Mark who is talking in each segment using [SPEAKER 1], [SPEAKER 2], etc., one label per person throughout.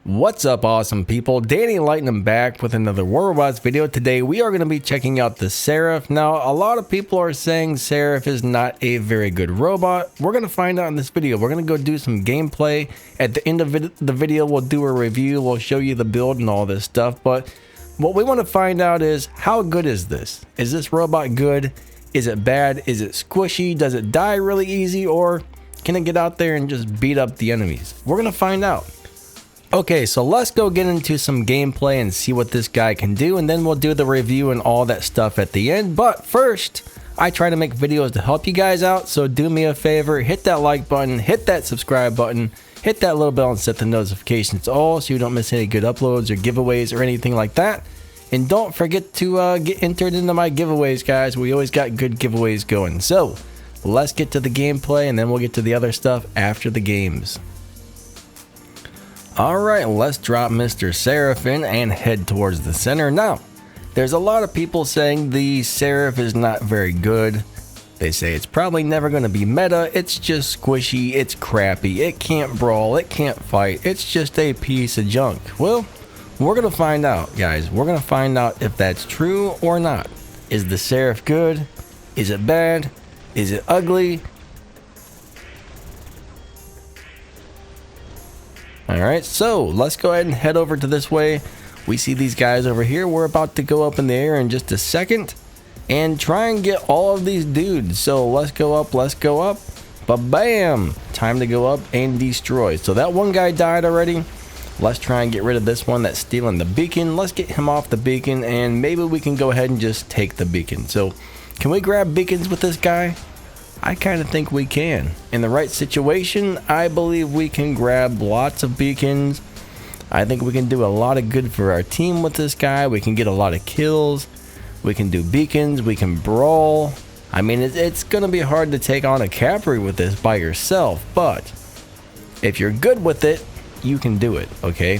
[SPEAKER 1] What's up, awesome people? Danny Lightning back with another War Robots video. Today we are going to be checking out the Seraph. Now, a lot of people are saying Seraph is not a very good robot. We're going to find out in this video. We're going to go do some gameplay. At the end of the video, we'll do a review. We'll show you the build and all this stuff. But what we want to find out is, how good is this? Is this robot good? Is it bad? Is it squishy? Does it die really easy? Or can it get out there and just beat up the enemies? We're going to find out. Okay, so let's go get into some gameplay and see what this guy can do, and then we'll do the review and all that stuff at the end. But first, I try to make videos to help you guys out, so do me a favor, hit that like button, hit that subscribe button, hit that little bell and set the notifications all so you don't miss any good uploads or giveaways or anything like that. And don't forget to get entered into my giveaways, guys. We always got good giveaways going. So let's get to the gameplay, and then we'll get to the other stuff after the games. Alright, let's drop Mr. Seraph in and head towards the center. Now, there's a lot of people saying the Seraph is not very good. They say it's probably never going to be meta, it's just squishy, it's crappy, it can't brawl, it can't fight, it's just a piece of junk. Well, we're going to find out, guys. We're going to find out if that's true or not. Is the Seraph good? Is it bad? Is it ugly? Alright, so let's go ahead and head over to this way. We see these guys over here. We're about to go up in the air in just a second and try and get all of these dudes. So let's go up, but bam! Time to go up and destroy. So that one guy died already. Let's try and get rid of this one that's stealing the beacon. Let's get him off the beacon, and maybe we can go ahead and just take the beacon. So can we grab beacons with this guy? I kind of think we can. In the right situation, I believe we can grab lots of beacons. I think we can do a lot of good for our team with this guy. We can get a lot of kills. We can do beacons. We can brawl. I mean, it's going to be hard to take on a Capri with this by yourself, but if you're good with it, you can do it, okay?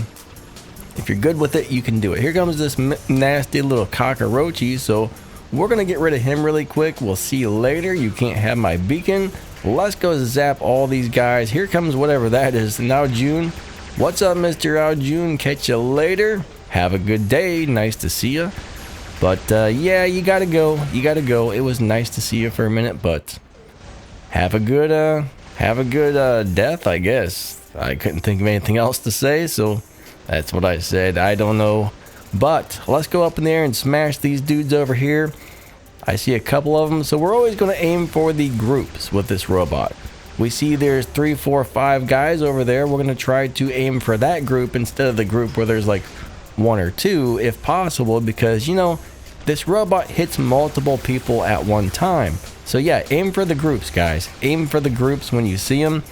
[SPEAKER 1] If you're good with it, you can do it. Here comes this nasty little cockroachy, so we're going to get rid of him really quick. We'll see you later. You can't have my beacon. Let's go zap all these guys. Here comes whatever that is. Now June. What's up, Mr. June? Catch you later. Have a good day. Nice to see you. But yeah, you got to go. You got to go. It was nice to see you for a minute, but have a good death, I guess. I couldn't think of anything else to say, so that's what I said. I don't know. But let's go up in there and smash these dudes over here. I see a couple of them. So we're always going to aim for the groups with this robot. We see there's 3, 4, 5 guys over there. We're going to try to aim for that group instead of the group where there's like 1 or 2 if possible, because, you know, this robot hits multiple people at one time. So yeah, aim for the groups, guys. Aim for the groups when you see them.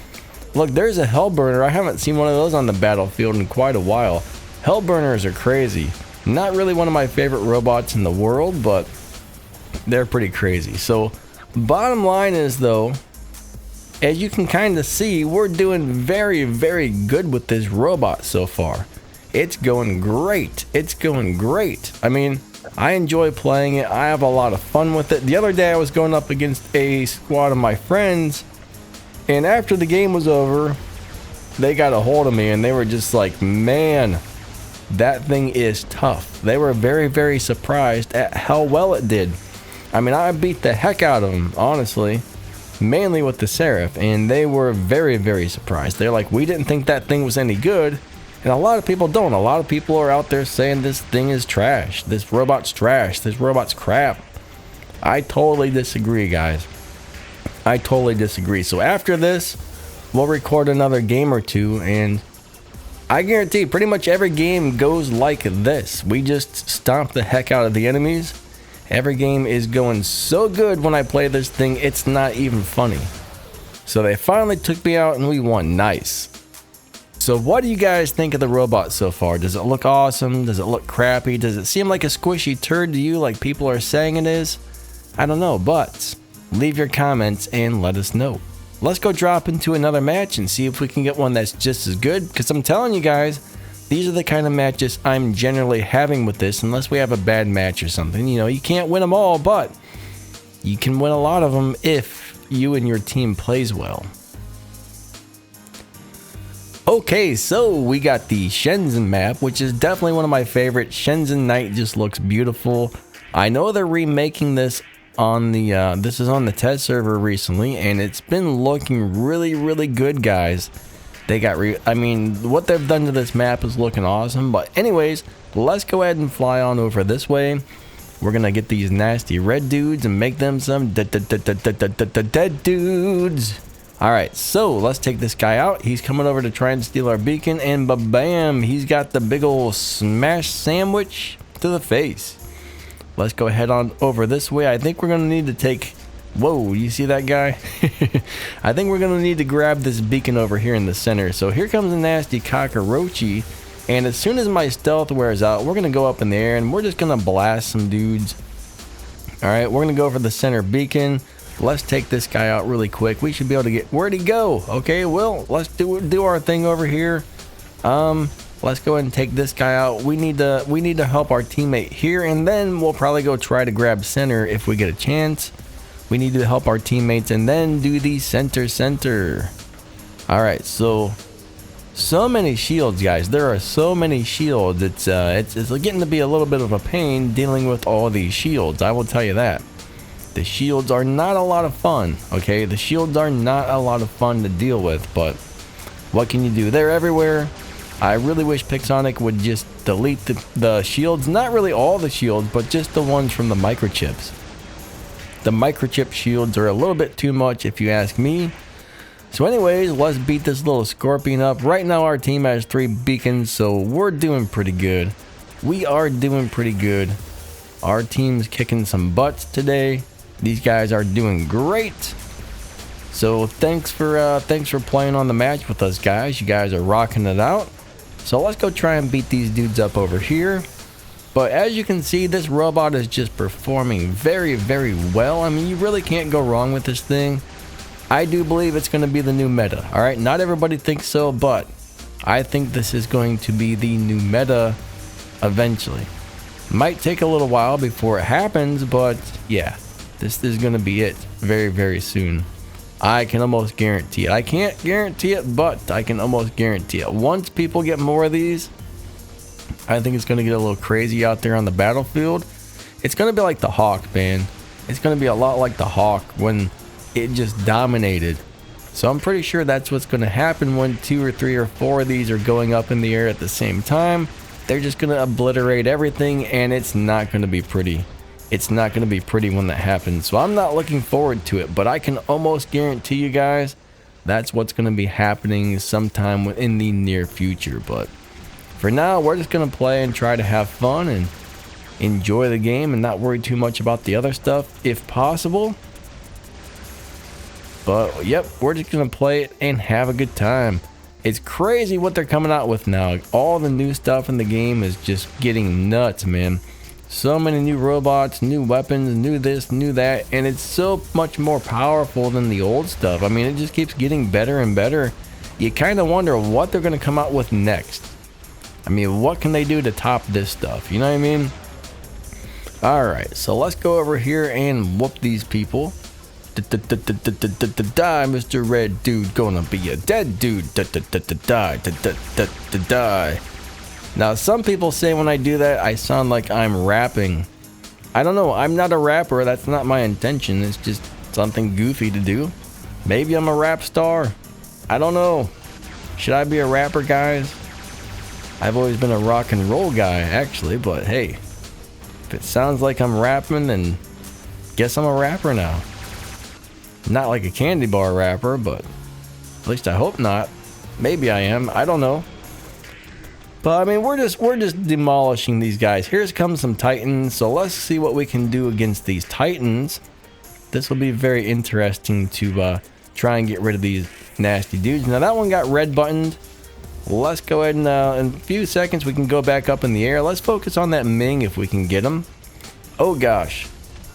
[SPEAKER 1] Look, there's a Hellburner. I haven't seen one of those on the battlefield in quite a while. Hellburners are crazy. Not really one of my favorite robots in the world, but they're pretty crazy. So bottom line is, though, as you can kind of see, we're doing very, very good with this robot so far. It's going great. It's going great. I mean, I enjoy playing it. I have a lot of fun with it. The other day I was going up against a squad of my friends, and after the game was over, they got a hold of me and they were just like, man, that thing is tough. They were very, very surprised at how well it did. I mean, I beat the heck out of them, honestly, mainly with the Seraph, and they were very, very surprised. They're like, we didn't think that thing was any good, and a lot of people don't. A lot of people are out there saying this thing is trash. This robot's trash. This robot's crap. I totally disagree, guys. I totally disagree. So after this, we'll record another game or two, and I guarantee pretty much every game goes like this. We just stomp the heck out of the enemies. Every game is going so good when I play this thing, it's not even funny. So they finally took me out and we won. Nice. So what do you guys think of the robot so far? Does it look awesome? Does it look crappy? Does it seem like a squishy turd to you like people are saying it is? I don't know, but leave your comments and let us know. Let's go drop into another match and see if we can get one that's just as good, because I'm telling you guys, these are the kind of matches I'm generally having with this, unless we have a bad match or something. You know, you can't win them all, but you can win a lot of them if you and your team plays well. Okay, so we got the Shenzhen map, which is definitely one of my favorites. Shenzhen Night just looks beautiful. I know they're remaking this on the this is on the test server recently, and it's been looking really good, guys. They got I mean, what they've done to this map is looking awesome. But anyways, let's go ahead and fly on over this way. We're gonna get these nasty red dudes and make them some dead dudes. Alright, so let's take this guy out. He's coming over to try and steal our beacon, and ba-bam, he's got the big ol' smash sandwich to the face. Let's go ahead on over this way. I think we're gonna need to take... Whoa, you see that guy? I think we're gonna need to grab this beacon over here in the center. So here comes a nasty cockroachy, and as soon as my stealth wears out, we're gonna go up in the air and we're just gonna blast some dudes. Alright, we're gonna go for the center beacon. Let's take this guy out really quick. We should be able to get... Where'd he go? Okay, well, let's do our thing over here. Let's go ahead and take this guy out. We need to help our teammate here, and then we'll probably go try to grab center if we get a chance. We need to help our teammates and then do the center. Alright, so many shields, guys. There are so many shields. It's getting to be a little bit of a pain dealing with all these shields. I will tell you that. The shields are not a lot of fun, okay? The shields are not a lot of fun to deal with, but what can you do? They're everywhere. I really wish Pixonic would just delete the shields. Not really all the shields, but just the ones from the microchips. The microchip shields are a little bit too much if you ask me. So anyways, let's beat this little scorpion up. Right now our team has 3 beacons, so we're doing pretty good. We are doing pretty good. Our team's kicking some butts today. These guys are doing great. So thanks for playing on the match with us, guys. You guys are rocking it out. So let's go try and beat these dudes up over here. But as you can see, this robot is just performing very well. I mean, you really can't go wrong with this thing. I do believe it's going to be the new meta. All right, not everybody thinks so, but I think this is going to be the new meta eventually. Might take a little while before it happens, but yeah. This is going to be it very soon. I can almost guarantee it. I can't guarantee it, but I can almost guarantee it. Once people get more of these, I think it's going to get a little crazy out there on the battlefield. It's going to be like the Hawk, man. It's going to be a lot like the Hawk when it just dominated. So I'm pretty sure that's what's going to happen when 2 or 3 or 4 of these are going up in the air at the same time. They're just going to obliterate everything, and it's not going to be pretty. It's not going to be pretty when that happens. So I'm not looking forward to it, but I can almost guarantee you guys that's what's going to be happening sometime in the near future. But for now, we're just going to play and try to have fun and enjoy the game and not worry too much about the other stuff if possible. But yep, we're just going to play it and have a good time. It's crazy what they're coming out with now. All the new stuff in the game is just getting nuts, man. So many new robots, new weapons, new this, new that, and it's so much more powerful than the old stuff. I mean, it just keeps getting better and better. You kind of wonder what they're going to come out with next. I mean, what can they do to top this stuff? You know what I mean? Alright, so let's go over here and whoop these people. Die, Mr. Red Dude, gonna be a dead dude. Die. Now, some people say when I do that, I sound like I'm rapping. I don't know. I'm not a rapper. That's not my intention. It's just something goofy to do. Maybe I'm a rap star. I don't know. Should I be a rapper, guys? I've always been a rock and roll guy, actually. But hey, if it sounds like I'm rapping, then guess I'm a rapper now. Not like a candy bar rapper, but at least I hope not. Maybe I am. I don't know. But I mean, we're just demolishing these guys. Here comes some Titans, so let's see what we can do against these Titans. This will be very interesting to try and get rid of these nasty dudes. Now that one got red buttoned. Let's go ahead and in a few seconds we can go back up in the air. Let's focus on that Ming if we can get him. Oh gosh,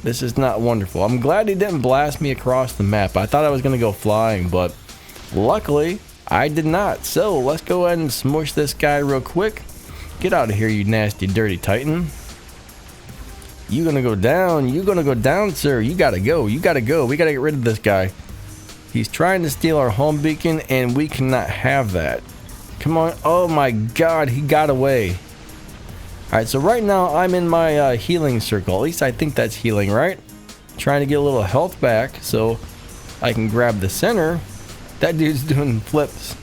[SPEAKER 1] this is not wonderful. I'm glad he didn't blast me across the map. I thought I was gonna go flying, but luckily I did not. So let's go ahead and smush this guy real quick. Get out of here, you nasty, dirty Titan. You gonna go down. You gonna go down, sir. You gotta go. You gotta go. We gotta get rid of this guy. He's trying to steal our home beacon, and we cannot have that. Come on. Oh my god, he got away. Alright, so right now I'm in my healing circle. At least I think that's healing, right? Trying to get a little health back so I can grab the center. That dude's doing flips.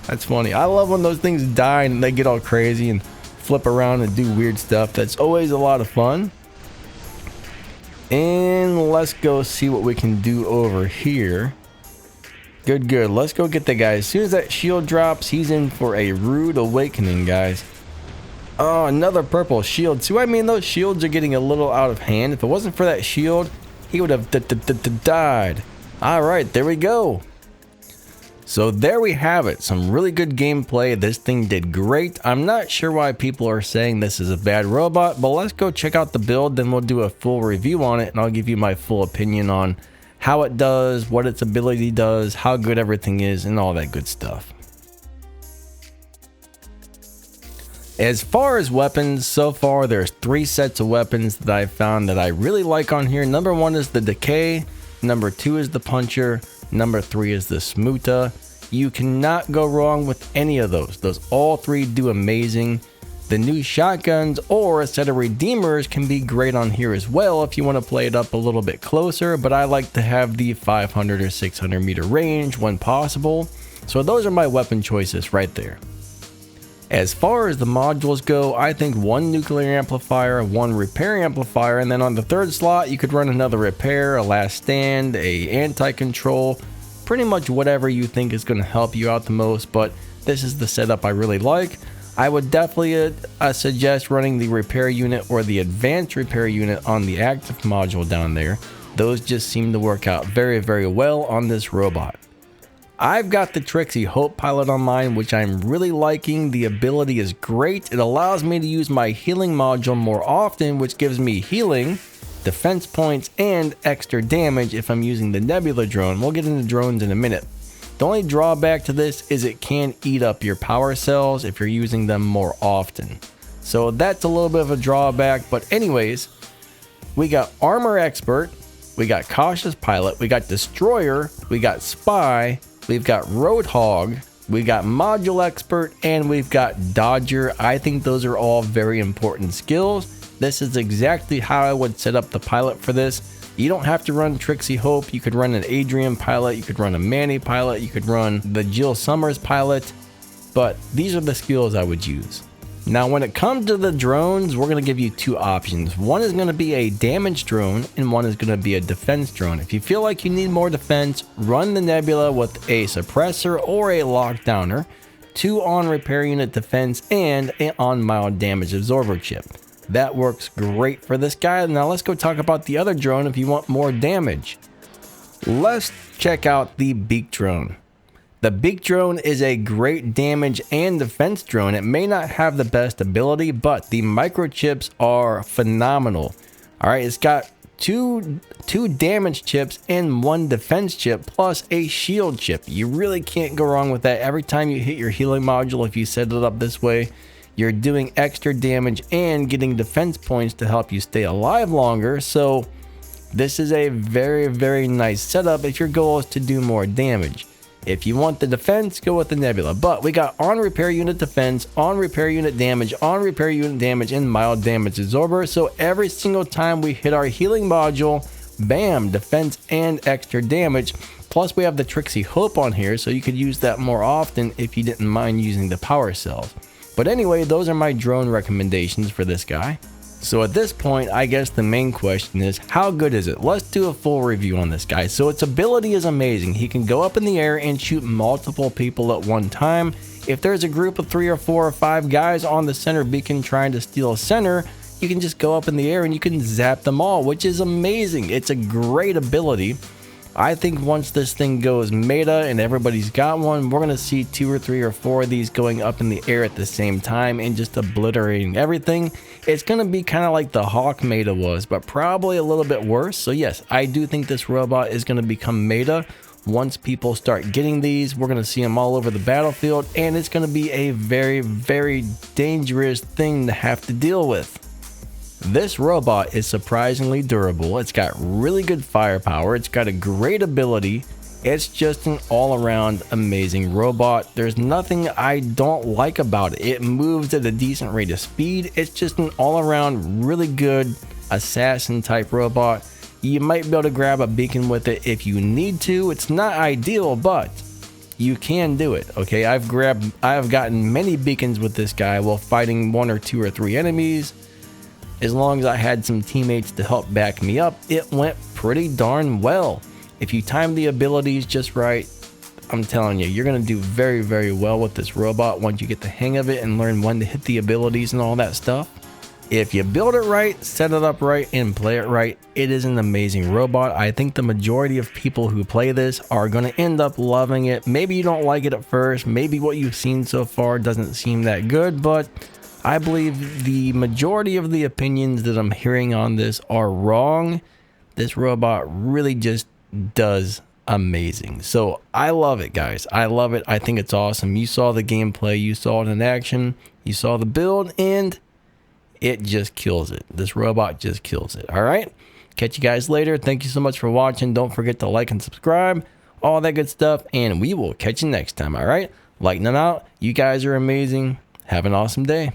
[SPEAKER 1] That's funny. I love when those things die and they get all crazy and flip around and do weird stuff. That's always a lot of fun. And let's go see what we can do over here. Good, good. Let's go get the guy. As soon as that shield drops, he's in for a rude awakening, guys. Oh, another purple shield. See what I mean? Those shields are getting a little out of hand. If it wasn't for that shield, he would have died. Alright, there we go. So there we have it. Some really good gameplay. This thing did great. I'm not sure why people are saying this is a bad robot, but let's go check out the build. Then we'll do a full review on it, and I'll give you my full opinion on how it does, what its ability does, how good everything is, and all that good stuff. As far as weapons, so far there's 3 sets of weapons that I found that I really like on here. Number 1 is the Decay, number 2 is the Puncher, number 3 is the Smuta. You cannot go wrong with any of those. Those all 3 do amazing. The new shotguns or a set of Redeemers can be great on here as well if you want to play it up a little bit closer, but I like to have the 500 or 600 meter range when possible. So those are my weapon choices right there. As far as the modules go, I think 1 nuclear amplifier, 1 repair amplifier, and then on the 3rd slot you could run another repair, a last stand, a anti-control, pretty much whatever you think is going to help you out the most, but this is the setup I really like. I would definitely suggest running the repair unit or the advanced repair unit on the active module down there. Those just seem to work out very, very well on this robot. I've got the Trixie Hope pilot on mine, which I'm really liking. The ability is great. It allows me to use my healing module more often, which gives me healing, defense points, and extra damage if I'm using the Nebula drone. We'll get into drones in a minute. The only drawback to this is it can eat up your power cells if you're using them more often. So that's a little bit of a drawback, but anyways, we got Armor Expert, we got Cautious Pilot, we got Destroyer, we got Spy, we've got Roadhog, we got Module Expert, and we've got Dodger. I think those are all very important skills. This is exactly how I would set up the pilot for this. You don't have to run Trixie Hope. You could run an Adrian pilot, you could run a Manny pilot, you could run the Jill Summers pilot, but these are the skills I would use. Now when it comes to the drones, we're going to give you 2 options. One is going to be a damage drone and one is going to be a defense drone. If you feel like you need more defense, run the Nebula with a suppressor or a lockdowner, 2 on repair unit defense, and an on mild damage absorber chip. That works great for this guy. Now let's go talk about the other drone if you want more damage. Let's check out the Beak drone. The Beak drone is a great damage and defense drone. It may not have the best ability, but the microchips are phenomenal. Alright, it's got two damage chips and 1 defense chip plus a shield chip. You really can't go wrong with that. Every time you hit your healing module, if you set it up this way, you're doing extra damage and getting defense points to help you stay alive longer. So this is a very, very nice setup if your goal is to do more damage. If you want the defense, go with the Nebula. But we got on repair unit defense, on repair unit damage, on repair unit damage, and mild damage absorber. So every single time we hit our healing module, bam, defense and extra damage. Plus we have the Trixie Hope on here, so you could use that more often if you didn't mind using the power cells. But anyway, those are my drone recommendations for this guy. So at this point, I guess the main question is, how good is it? Let's do a full review on this guy. So its ability is amazing. He can go up in the air and shoot multiple people at one time. If there's a group of 3 or 4 or 5 guys on the center beacon trying to steal a center, you can just go up in the air and you can zap them all, which is amazing. It's a great ability. I think once this thing goes meta and everybody's got one, we're going to see 2 or 3 or 4 of these going up in the air at the same time and just obliterating everything. It's going to be kind of like the Hawk meta was, but probably a little bit worse. So yes, I do think this robot is going to become meta. Once people start getting these, we're going to see them all over the battlefield, and it's going to be a very, very dangerous thing to have to deal with. This robot is surprisingly durable. It's got really good firepower. It's got a great ability, It's just an all-around amazing robot. There's nothing I don't like about it. It moves at a decent rate of speed. It's just an all-around really good assassin type robot. You might be able to grab a beacon with it if you need to. It's not ideal, but you can do it. Okay, I've gotten many beacons with this guy while fighting 1 or 2 or 3 enemies. As long as I had some teammates to help back me up, it went pretty darn well. If you time the abilities just right, I'm telling you, you're gonna do very, very well with this robot once you get the hang of it and learn when to hit the abilities and all that stuff. If you build it right, set it up right, and play it right, it is an amazing robot. I think the majority of people who play this are going to end up loving it. Maybe you don't like it at first. Maybe what you've seen so far doesn't seem that good, but I believe the majority of the opinions that I'm hearing on this are wrong. This robot really just does amazing. So I love it, guys. I love it. I think it's awesome. You saw the gameplay. You saw it in action. You saw the build, and it just kills it. This robot just kills it. All right, catch you guys later. Thank you so much for watching. Don't forget to like and subscribe, all that good stuff, and we will catch you next time. All right, lightning out. You guys are amazing. Have an awesome day.